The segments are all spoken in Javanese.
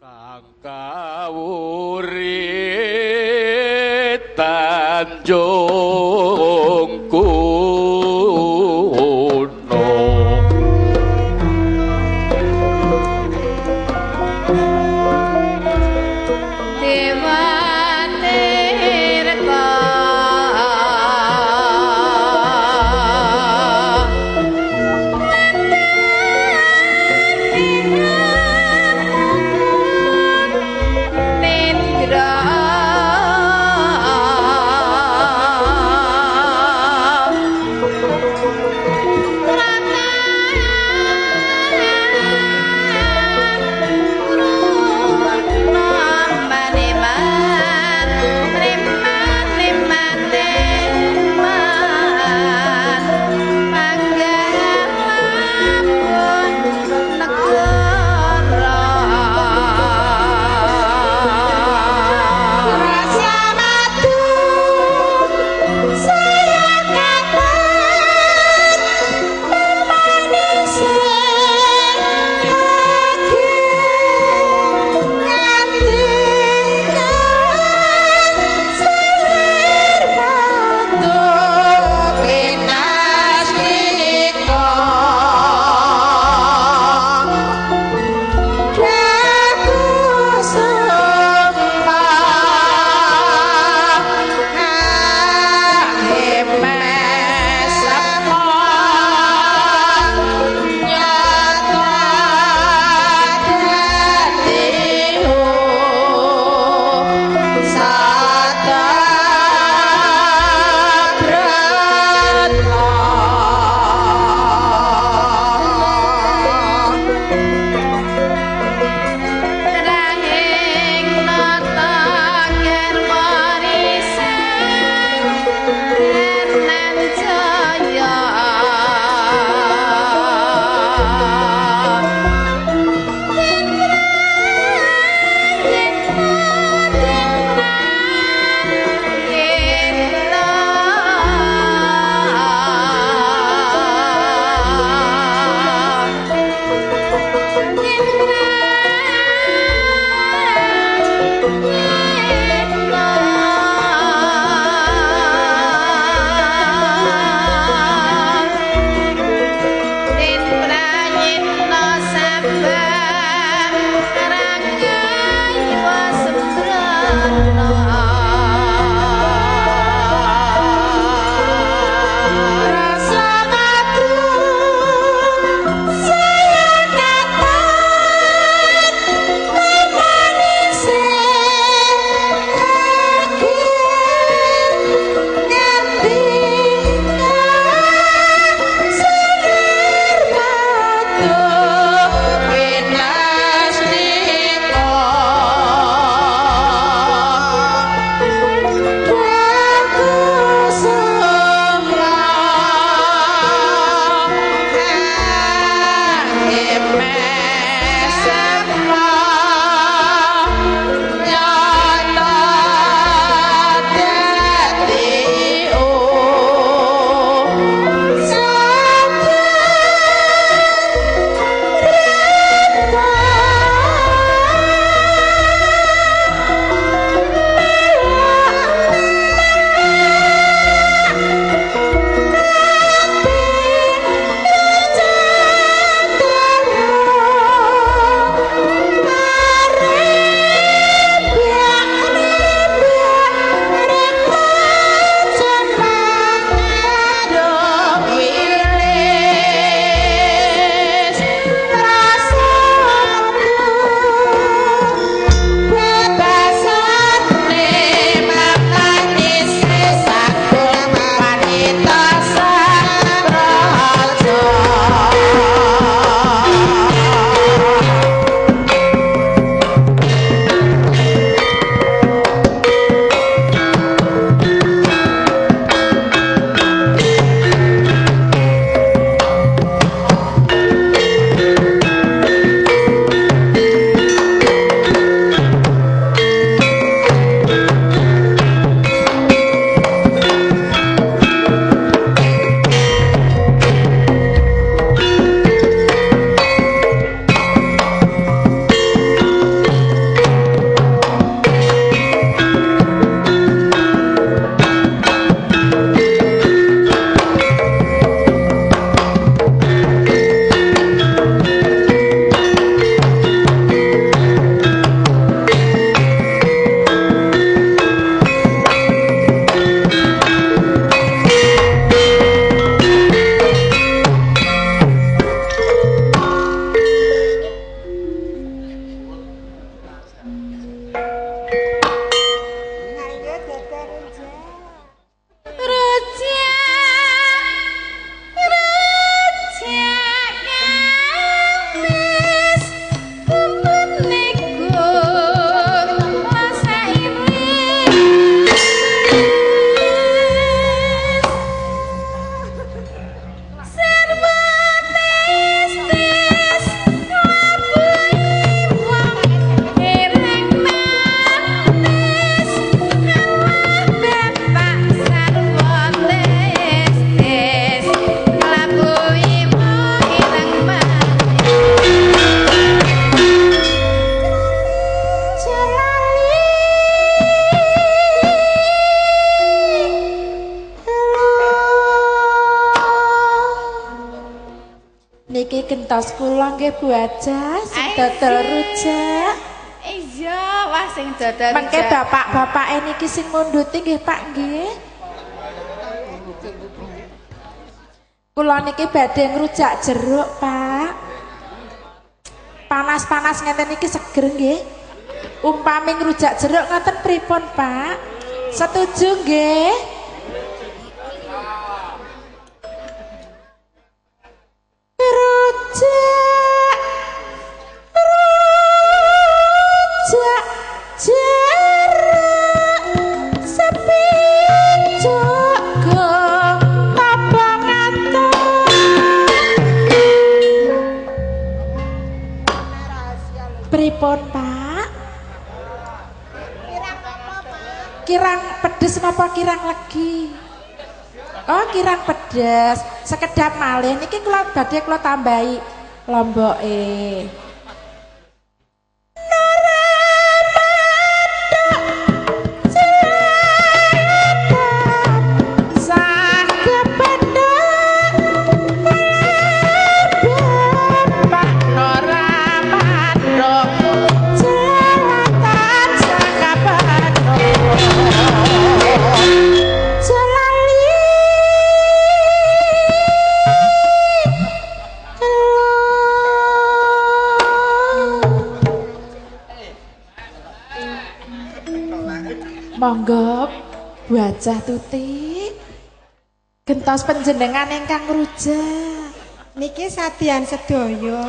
Kang kawuri Tanjung Kuno Dewa Tirta Nendra Gentos kula nggih Bu Aja sing dodol rujak. Iya, wah sing dodol rujak. Mengke bapak-bapak niki sing munduti nggih Pak nggih. Kula niki badhe ngrujak jeruk, Pak. Panas-panas ngeten niki seger nggih. Umpami ngrujak jeruk ngoten pripun, Pak? Setuju nggih? Rujak jeruk sepi jago abang atur. Pripun, Pak? Kirang pedes napa kirang legi? Oh, kirang pedes. Sekedap malih niki kula badhe kula tambahi lomboke. Monggo Bu Ajah Tuti. Gentos panjenengan ingkang rujak. Niki sadian sedaya.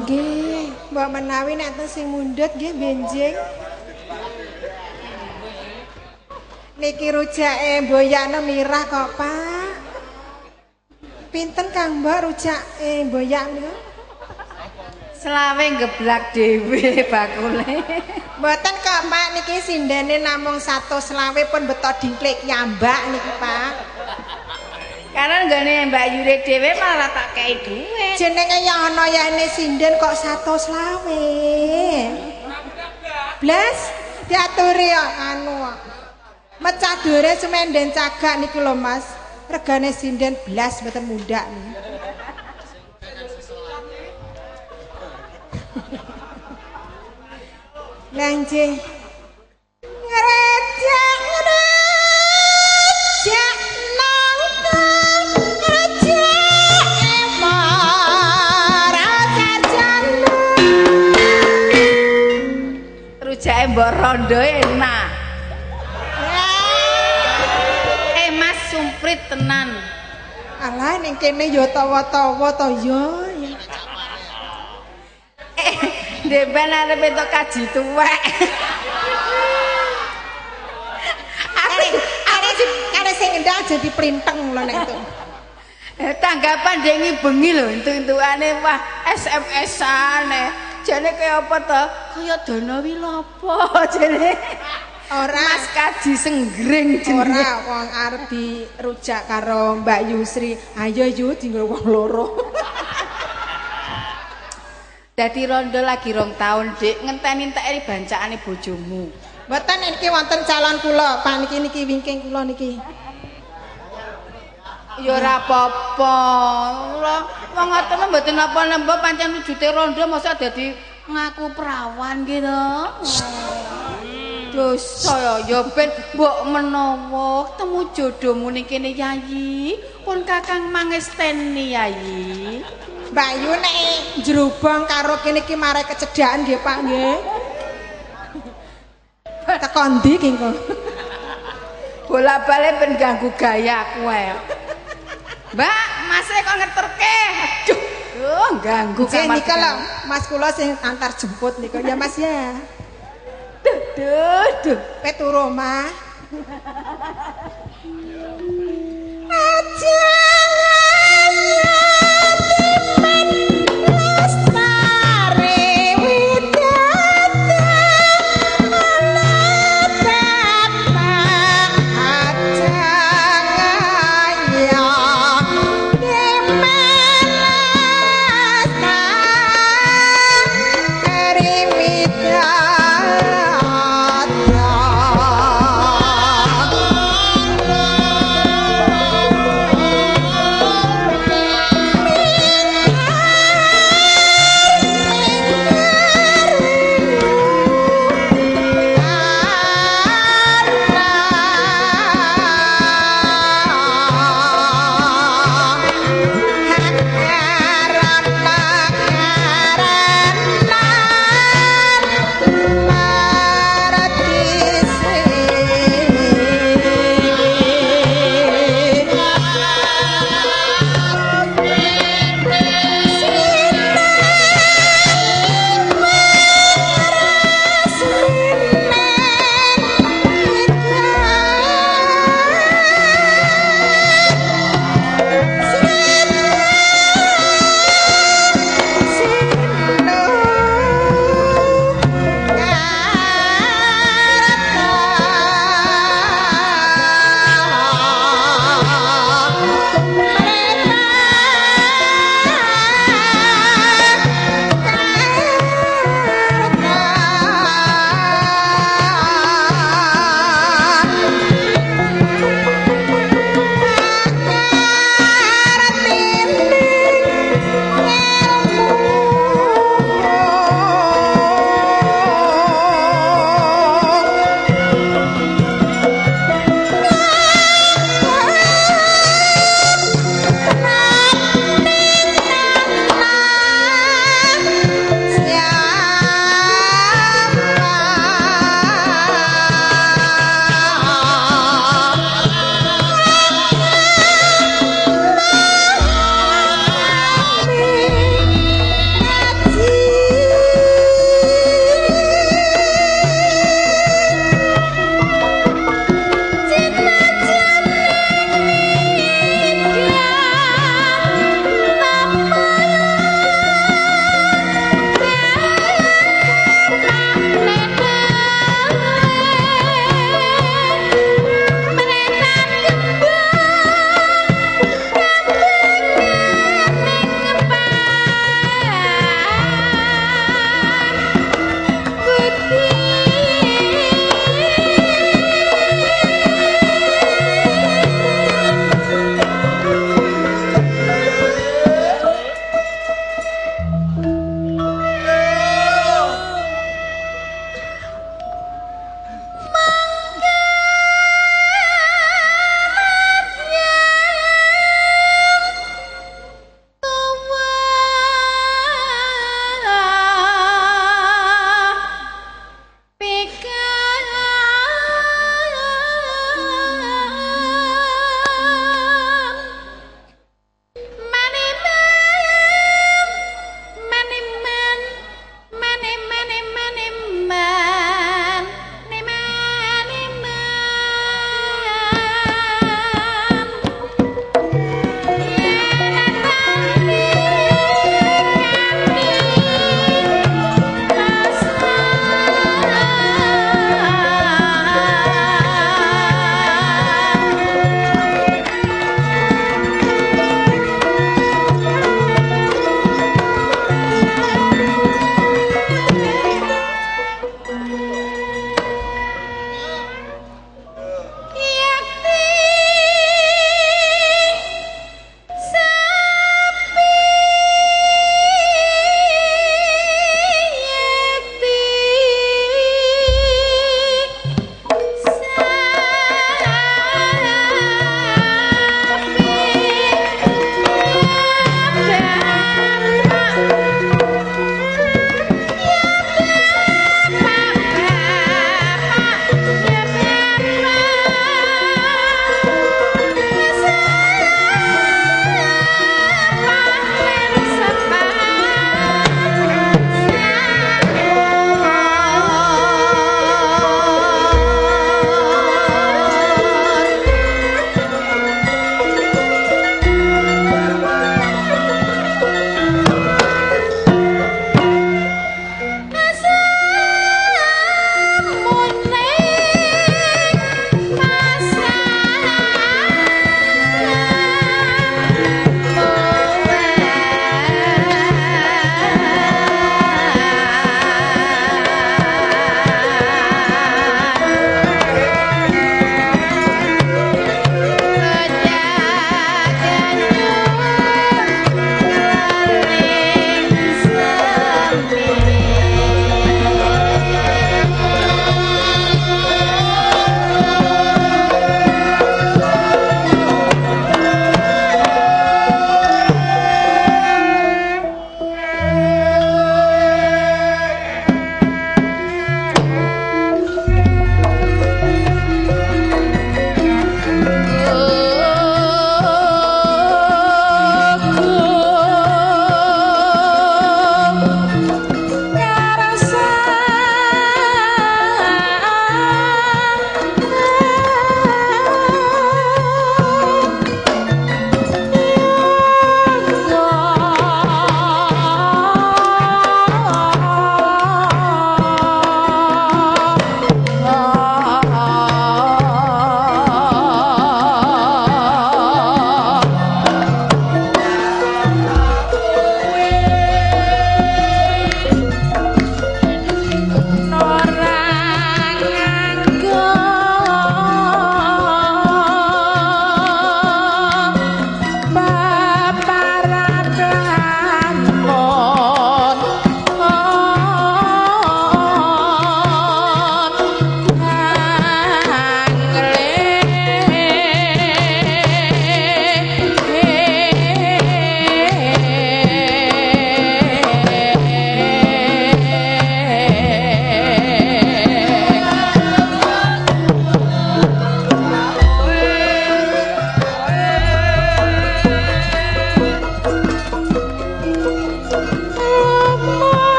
Nggih. Mbok menawi nek enten sing mundhut nggih benjing. Niki rujake mboyakne mirah kok, Pak. Pinten Kang Mbok rujake mboyak niku? Selawe geblak dhewe bakule. Mboten kok, Pak, niki sindene namung 120 pun beto dingklik nyambak niki, Pak. Karena nggone Mbak Yure dhewe malah tak kei dhuwit. Jenenge ya ana yane sinden kok 120. Blas diaturi ya anu. Mecah dure sumenden cagak niku lho, Mas. Regane sinden blas mboten mundhak niku. Lanjut. Ngerejak nongkrong ngejak emor sarjana. Rujake mbok rondo enak. Mas sumprit tenan. Alah ning kene ya tawa-tawa to ya. Deban arep entuk kaji tuwek. Are sing ngendang aja diplinteng lho nek itu. Tanggapan dengi bengi lho entuk-entukane wah SMS-an. Jane kaya apa to? Kaya dana wilopo jane. Ora Mas Kaji Senggring ora wong arep dirujak karo Mbak Yusri. Ayo yu dinggo wong loro. Dadi rondo lagi 2 tahun, Dik, ngenteni entek bancakane bojomu. Mboten niki wonten calon kula, Pak niki wingking kula niki. Ya ora apa-apa. Wong ngoten mboten napa-napa pancen wujute rondo mosok dadi ngaku perawan gitu. Dosa ya ben mbok menawa temu jodohmu ning kene Yayi, pun Kakang mangesteni Yayi. Mbak Yu nek jerubong karo kene iki mare kecedhakan nggih Pak nggih. Teko ndi ki engko? Bola-bale ben ganggu gayaku ae. Mbak, Mas kok ngeterke. Aduh, ganggu kamar. Niki lho, Mas kula sing antar jemput niku ya Mas ya. Duh. Peturo mah. Aja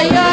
Jaya